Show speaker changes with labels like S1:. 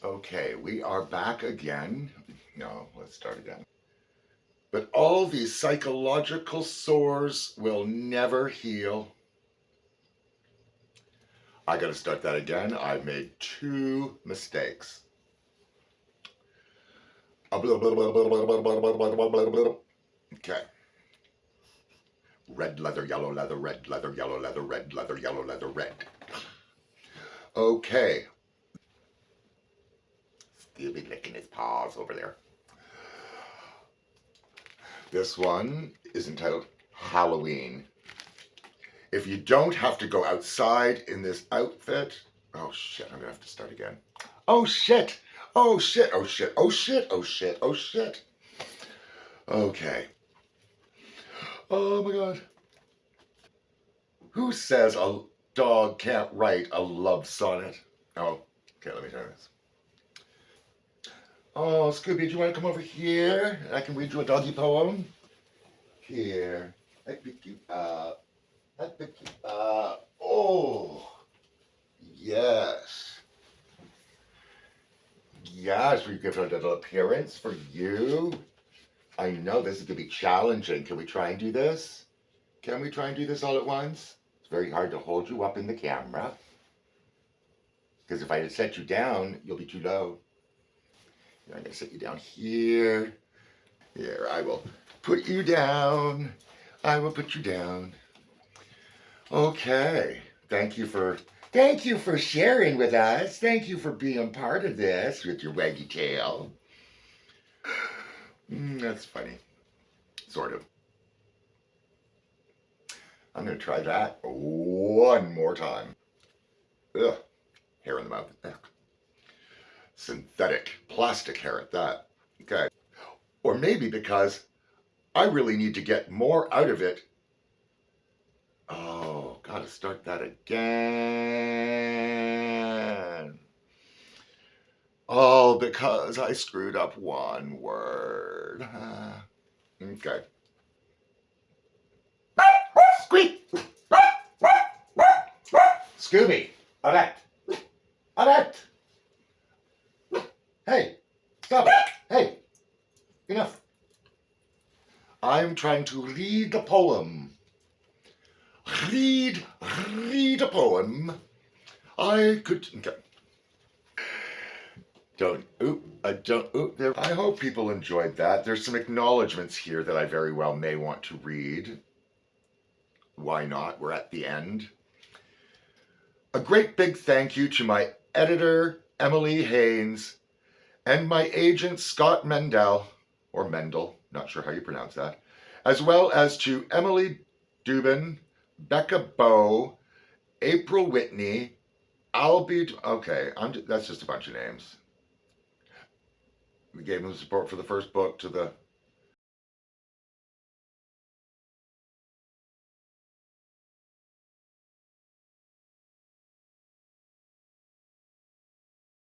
S1: Okay, we are back again. No, let's start again. But all these psychological sores will never heal. I gotta start that again. I made two mistakes. Okay. Red leather, yellow leather, red leather, yellow leather, red leather, yellow leather, red. Okay. He'll be licking his paws over there. This one is entitled Halloween. If you don't have to go outside in this outfit, oh shit, I'm gonna have to start again. Oh shit, oh shit, oh shit, oh shit, oh shit, oh shit. Okay. Oh my god. Who says a dog can't write a love sonnet? Oh, okay, let me try this. Oh, Scooby, do you want to come over here? I can read you a doggy poem. Here. I pick you up. I pick you up. Oh, yes. Yes, we give it a little appearance for you. I know this is going to be challenging. Can we try and do this? Can we try and do this all at once? It's very hard to hold you up in the camera. Because if I set you down, you'll be too low. I'm going to set you down here. Here, I will put you down. I will put you down. Okay. Thank you for sharing with us. Thank you for being part of this with your waggy tail. That's funny. Sort of. I'm going to try that one more time. Ugh. Hair in the mouth. Ugh. Synthetic plastic hair at that. Okay. Or maybe because I really need to get more out of it. Oh, gotta start that again. Oh, because I screwed up one word. Okay. Squeak! Scooby! Annette! Annette! Hey! Stop it! Hey! Enough! I'm trying to read the poem. Read a poem. I could. Okay. I hope people enjoyed that. There's some acknowledgements here that I very well may want to read. Why not? We're at the end. A great big thank you to my editor, Emily Haynes, and my agent, Scott Mendel, or Mendel, not sure how you pronounce that, as well as to Emily Dubin, Becca Bow, April Whitney, Albie. Okay, that's just a bunch of names. We gave them support for the first book to the